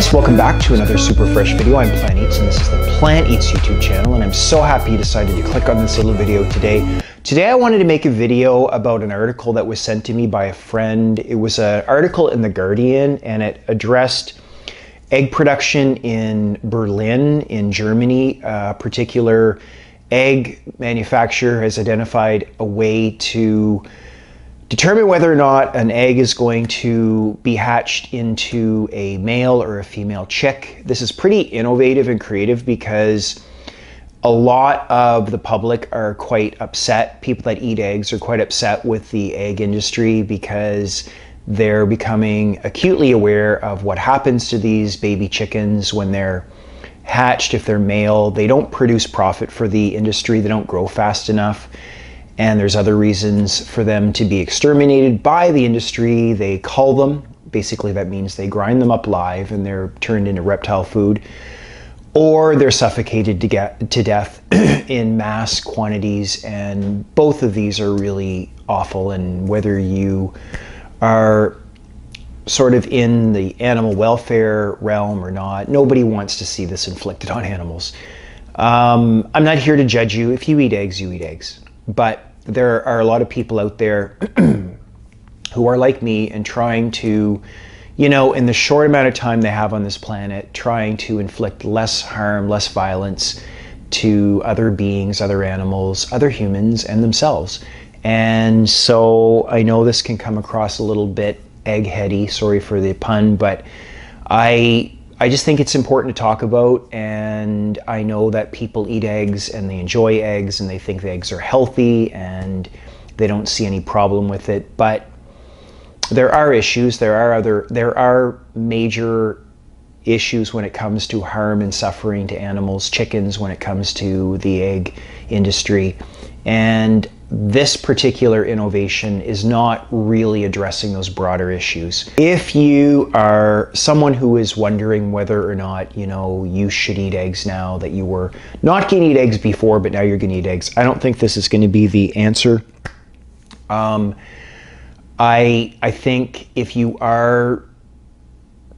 guys, welcome back to another super fresh video. I'm Plant Eats and this is the Plant Eats YouTube channel, and I'm so happy you decided to click on this little video today. Today I wanted to make a video about an article that was sent to me by a friend. It was an article in The Guardian and it addressed egg production in Berlin in Germany. A particular egg manufacturer has identified a way to determine whether or not an egg is going to be hatched into a male or a female chick. This is pretty innovative and creative because a lot of the public are quite upset. People that eat eggs are quite upset with the egg industry because they're becoming acutely aware of what happens to these baby chickens when they're hatched. If they're male, they don't produce profit for the industry. They don't grow fast enough. And there's other reasons for them to be exterminated by the industry. They cull them. Basically, that means they grind them up live and they're turned into reptile food. Or they're suffocated to death in mass quantities. And both of these are really awful. And whether you are sort of in the animal welfare realm or not, nobody wants to see this inflicted on animals. I'm not here to judge you. If you eat eggs, you eat eggs. But there are a lot of people out there who are like me and trying to, you know, in the short amount of time they have on this planet, trying to inflict less harm, less violence to other beings, other animals, other humans, and themselves. And so I know this can come across a little bit eggheady, sorry for the pun, but I just think it's important to talk about, and I know that people eat eggs and they enjoy eggs and they think the eggs are healthy and they don't see any problem with it. But there are issues, there are major issues when it comes to harm and suffering to animals, chickens, when it comes to the egg industry. And this particular innovation is not really addressing those broader issues. If you are someone who is wondering whether or not, you know, you should eat eggs now, that you were not going to eat eggs before, but now you're going to eat eggs, I don't think this is going to be the answer. I think if you are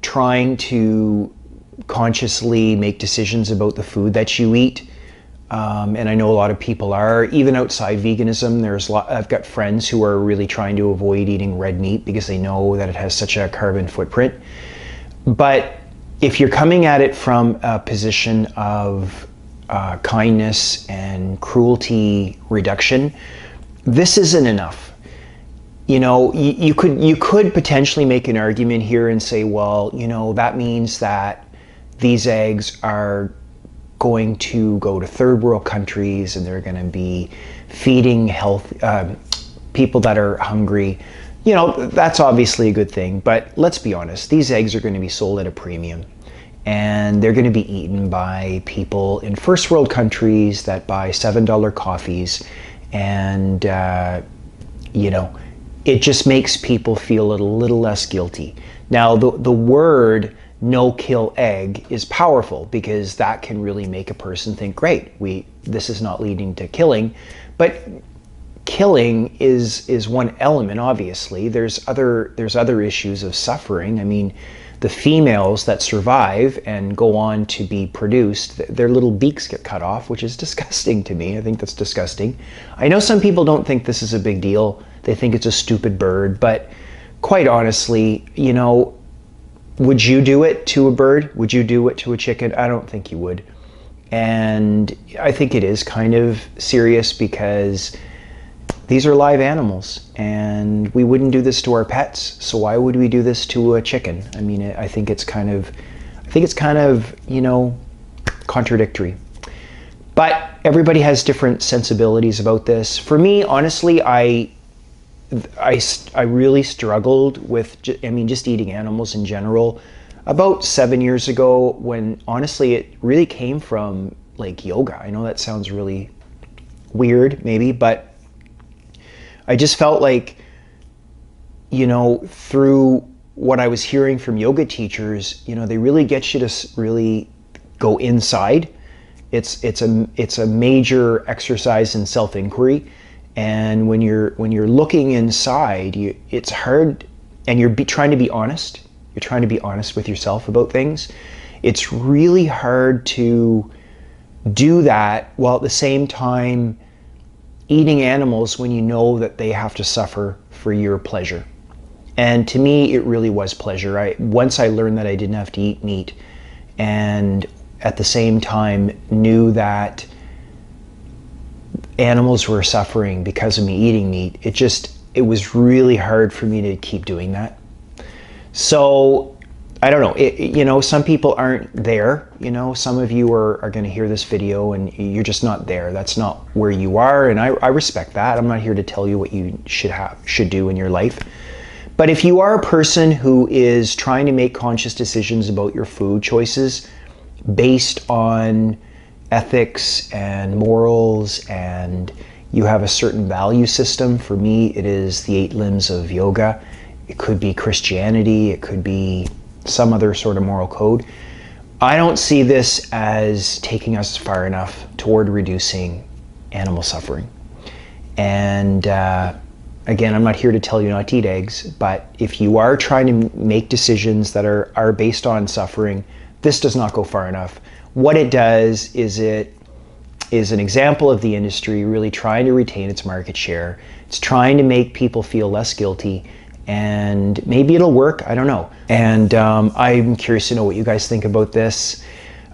trying to consciously make decisions about the food that you eat, and I know a lot of people are, even outside veganism, I've got friends who are really trying to avoid eating red meat because they know that it has such a carbon footprint. But if you're coming at it from a position of kindness and cruelty reduction, this isn't enough. You know, you could potentially make an argument here and say, well, you know, that means that these eggs are going to go to third world countries and they're going to be feeding people that are hungry. You know, that's obviously a good thing, but let's be honest, these eggs are going to be sold at a premium and they're going to be eaten by people in first world countries that buy $7 coffees, and you know, it just makes people feel a little less guilty. Now the word no-kill egg is powerful because that can really make a person think, great, this is not leading to killing. But killing is one element, obviously. There's other issues of suffering. I mean, the females that survive and go on to be produced, their little beaks get cut off, which is disgusting to me. I think that's disgusting. I know some people don't think this is a big deal. They think it's a stupid bird, but quite honestly, you know, would you do it to a bird? Would you do it to a chicken? I don't think you would. And I think it is kind of serious because these are live animals and we wouldn't do this to our pets. So why would we do this to a chicken? I mean, I think it's kind of, you know, contradictory. But everybody has different sensibilities about this. For me, honestly, I really struggled with, just eating animals in general about 7 years ago, when honestly it really came from like yoga. I know that sounds really weird maybe, but I just felt like, you know, through what I was hearing from yoga teachers, you know, they really get you to really go inside. It's a major exercise in self-inquiry. And when you're looking inside, it's hard, and you're trying to be honest. you're trying to be honest with yourself about things. It's really hard to do that while at the same time eating animals when you know that they have to suffer for your pleasure. And to me, it really was pleasure. Once I learned that I didn't have to eat meat, and at the same time knew that animals were suffering because of me eating meat, it was really hard for me to keep doing that. So I don't know, some people aren't there, some of you are going to hear this video and you're just not there. That's not where you are, and I respect that. I'm not here to tell you what you should do in your life. But if you are a person who is trying to make conscious decisions about your food choices based on ethics and morals, and you have a certain value system, for me it is the 8 limbs of yoga. It could be Christianity, it could be some other sort of moral code. I don't see this as taking us far enough toward reducing animal suffering. And again, I'm not here to tell you not to eat eggs, but if you are trying to make decisions that are based on suffering, this does not go far enough. What it does is it is an example of the industry really trying to retain its market share. It's trying to make people feel less guilty, and maybe it'll work, I don't know. And I'm curious to know what you guys think about this,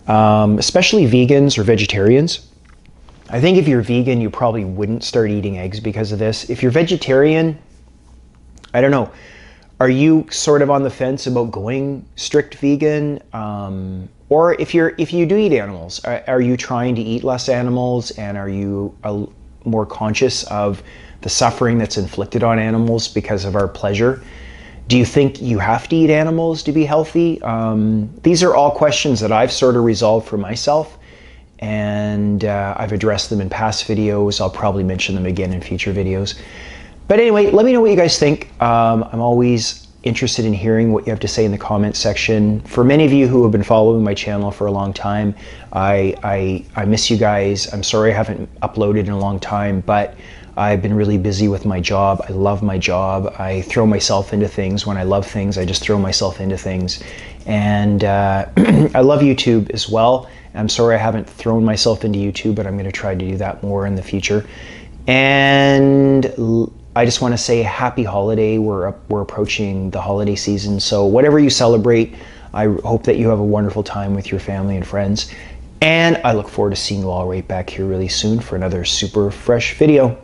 especially vegans or vegetarians. I think if you're vegan, you probably wouldn't start eating eggs because of this. If you're vegetarian, I don't know. Are you sort of on the fence about going strict vegan? Or if you do eat animals, are you trying to eat less animals, and are you more conscious of the suffering that's inflicted on animals because of our pleasure? Do you think you have to eat animals to be healthy? These are all questions that I've sort of resolved for myself, and I've addressed them in past videos. I'll probably mention them again in future videos. But anyway, let me know what you guys think. I'm always interested in hearing what you have to say in the comments section. For many of you who have been following my channel for a long time, I miss you guys. I'm sorry I haven't uploaded in a long time, but I've been really busy with my job. I love my job. I throw myself into things. When I love things, I just throw myself into things. And I love YouTube as well. I'm sorry I haven't thrown myself into YouTube, but I'm going to try to do that more in the future. And I just want to say happy holiday. We're approaching the holiday season. So whatever you celebrate, I hope that you have a wonderful time with your family and friends. And I look forward to seeing you all right back here really soon for another super fresh video.